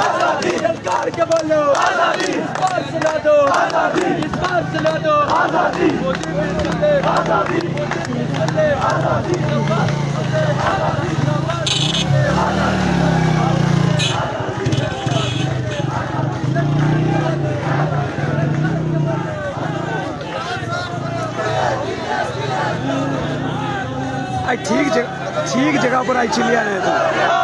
आजादी सरकार के बोलो आजादी इस बार सुना दो आजादी इस बार सुना दो आजादी मोदी भी चले आजादी मोदी भी चले आजादी ठीक जगह पर आई चिल्लिया ने।